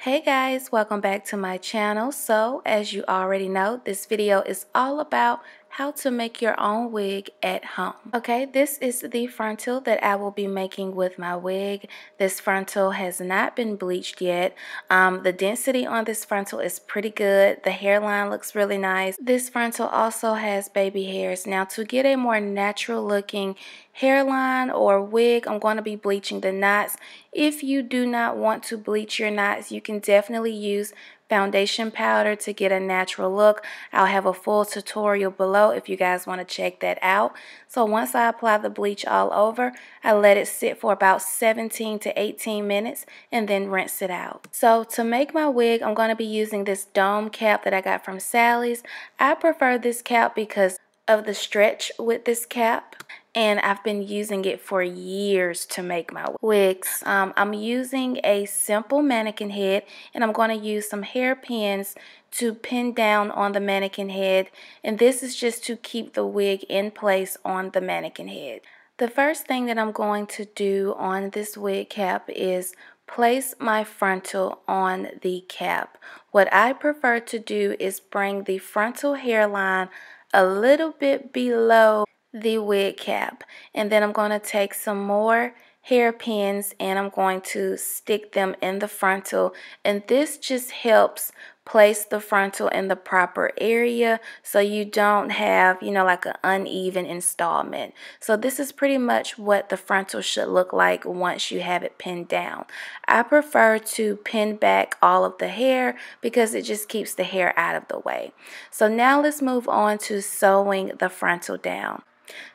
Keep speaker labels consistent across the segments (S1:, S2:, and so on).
S1: Hey guys, welcome back to my channel. So as you already know, this video is all about how to make your own wig at home. Okay, this is the frontal that I will be making with my wig. This frontal has not been bleached yet. The density on this frontal is pretty good. The hairline looks really nice. This frontal also has baby hairs. Now to get a more natural looking hairline or wig, I'm going to be bleaching the knots. If you do not want to bleach your knots, you can definitely use foundation powder to get a natural look. I'll have a full tutorial below if you guys want to check that out. So once I apply the bleach all over, I let it sit for about 17 to 18 minutes and then rinse it out. So to make my wig, I'm going to be using this dome cap that I got from Sally's. I prefer this cap because of the stretch with this cap, and I've been using it for years to make my wigs. I'm using a simple mannequin head, and I'm going to use some hairpins to pin down on the mannequin head, and this is just to keep the wig in place on the mannequin head. The first thing that I'm going to do on this wig cap is place my frontal on the cap. What I prefer to do is bring the frontal hairline a little bit below the wig cap, and then I'm going to take some more hairpins and I'm going to stick them in the frontal, and this just helps place the frontal in the proper area so you don't have, like an uneven installment. So this is pretty much what the frontal should look like once you have it pinned down. I prefer to pin back all of the hair because it just keeps the hair out of the way. So now let's move on to sewing the frontal down.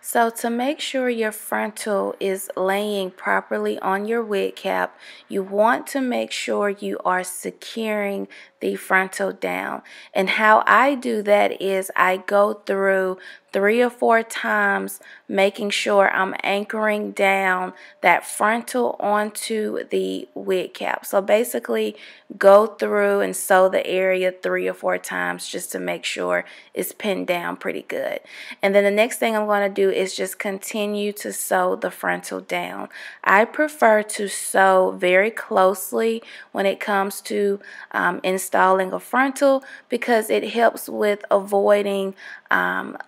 S1: So to make sure your frontal is laying properly on your wig cap, you want to make sure you are securing the frontal down. And how I do that is I go through 3 or 4 times making sure I'm anchoring down that frontal onto the wig cap. So basically go through and sew the area 3 or 4 times just to make sure it's pinned down pretty good. And then the next thing I'm going to do is just continue to sew the frontal down. I prefer to sew very closely when it comes to installing a frontal because it helps with avoiding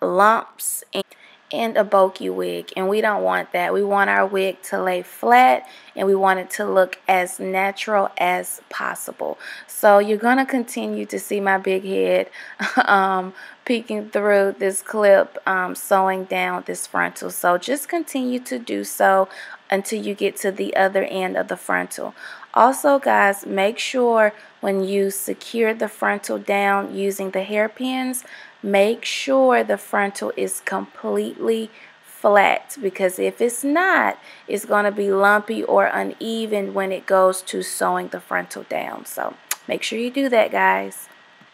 S1: lumps and a bulky wig, and we don't want that. We want our wig to lay flat and we want it to look as natural as possible. So you're going to continue to see my big head peeking through this clip, sewing down this frontal. So just continue to do so until you get to the other end of the frontal. Also guys, make sure when you secure the frontal down using the hairpins, make sure the frontal is completely flat, because if it's not, it's going to be lumpy or uneven when it goes to sewing the frontal down. So make sure you do that, guys.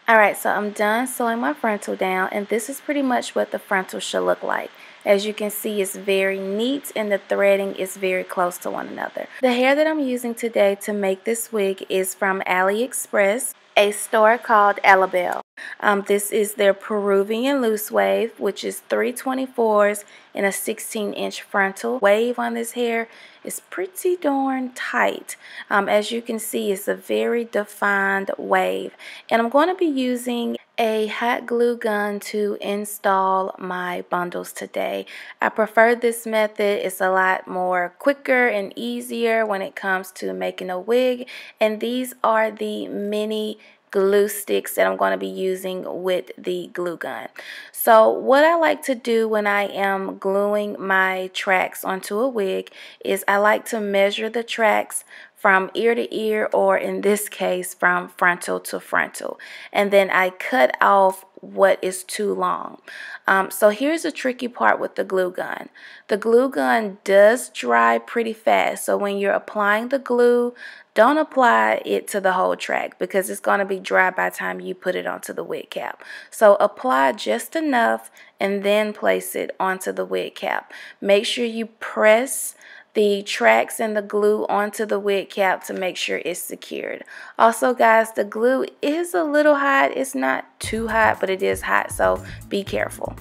S1: Alright, so I'm done sewing my frontal down, and this is pretty much what the frontal should look like. As you can see, it's very neat and the threading is very close to one another. The hair that I'm using today to make this wig is from AliExpress, a store called AliBele. This is their Peruvian loose wave, which is 3/24 and a 16-inch frontal. Wave on this hair is pretty darn tight. As you can see, it's a very defined wave. And I'm going to be using a hot glue gun to install my bundles today. I prefer this method. It's a lot more quicker and easier when it comes to making a wig. And these are the mini glue sticks that I'm going to be using with the glue gun. So what I like to do when I am gluing my tracks onto a wig is I like to measure the tracks from ear to ear, or in this case from frontal to frontal, and then I cut off what is too long. So here's the tricky part with the glue gun. The glue gun does dry pretty fast, so when you're applying the glue, don't apply it to the whole track because it's going to be dry by the time you put it onto the wig cap. So apply just enough and then place it onto the wig cap. Make sure you press the tracks and the glue onto the wig cap to make sure it's secured. Also guys, the glue is a little hot. It's not too hot, but it is hot, so be careful.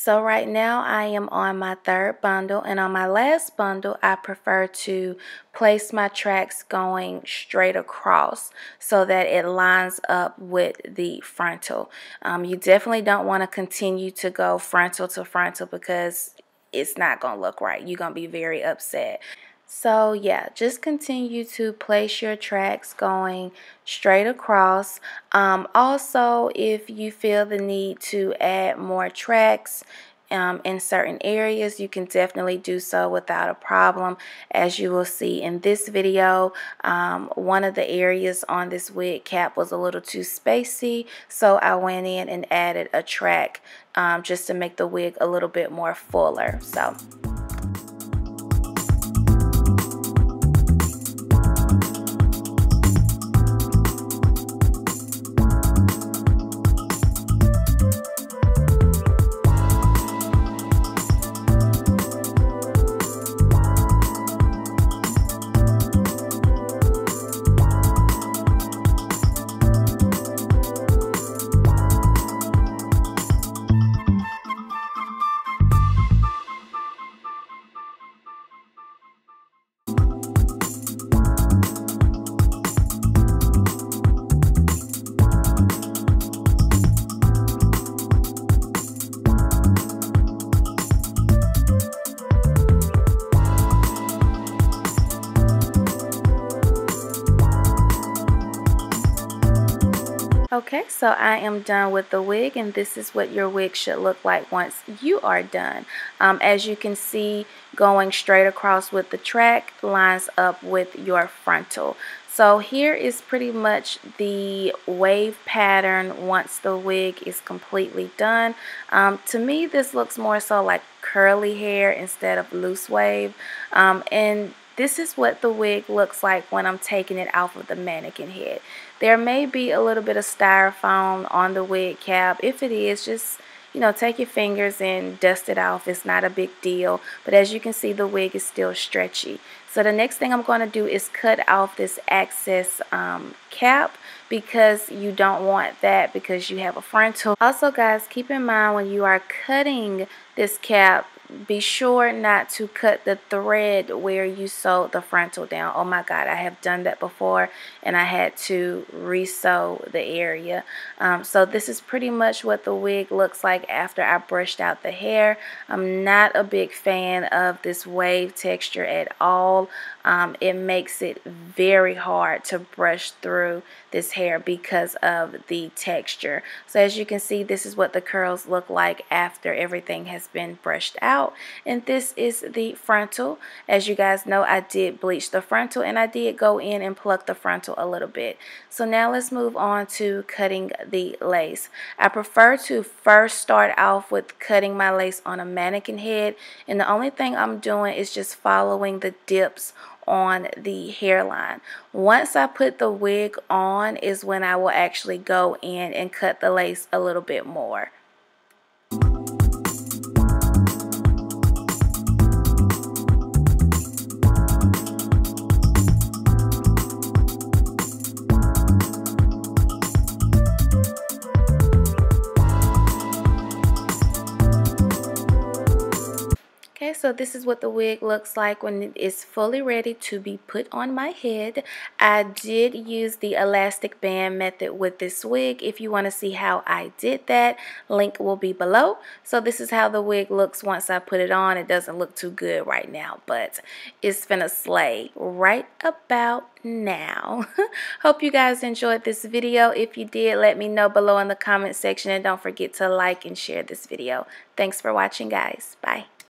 S1: So right now I am on my third bundle, and on my last bundle I prefer to place my tracks going straight across so that it lines up with the frontal. You definitely don't want to continue to go frontal to frontal because it's not going to look right. You're going to be very upset. So yeah, just continue to place your tracks going straight across. Also, if you feel the need to add more tracks in certain areas, you can definitely do so without a problem. As you will see in this video, one of the areas on this wig cap was a little too spacey, so I went in and added a track just to make the wig a little bit more fuller. So okay, so I am done with the wig, and this is what your wig should look like once you are done. As you can see, going straight across with the track lines up with your frontal. So here is pretty much the wave pattern once the wig is completely done. To me, this looks more so like curly hair instead of loose wave. And this is what the wig looks like when I'm taking it off of the mannequin head. There may be a little bit of styrofoam on the wig cap. If it is, just take your fingers and dust it off. It's not a big deal. But as you can see, the wig is still stretchy. So the next thing I'm going to do is cut off this excess cap, because you don't want that because you have a frontal. Also, guys, keep in mind when you are cutting this cap, be sure not to cut the thread where you sewed the frontal down. Oh my God, I have done that before and I had to re-sew the area. So this is pretty much what the wig looks like after I brushed out the hair. I'm not a big fan of this wave texture at all. It makes it very hard to brush through this hair because of the texture. So as you can see, this is what the curls look like after everything has been brushed out. And this is the frontal. As you guys know, I did bleach the frontal and I did go in and pluck the frontal a little bit. So now let's move on to cutting the lace. I prefer to first start off with cutting my lace on a mannequin head, and the only thing I'm doing is just following the dips on the hairline. Once I put the wig on is when I will actually go in and cut the lace a little bit more. Okay, so this is what the wig looks like when it is fully ready to be put on my head. I did use the elastic band method with this wig. If you want to see how I did that, link will be below. So this is how the wig looks once I put it on. It doesn't look too good right now, but it's finna slay right about now. Hope you guys enjoyed this video. If you did, let me know below in the comment section, and don't forget to like and share this video. Thanks for watching, guys. Bye.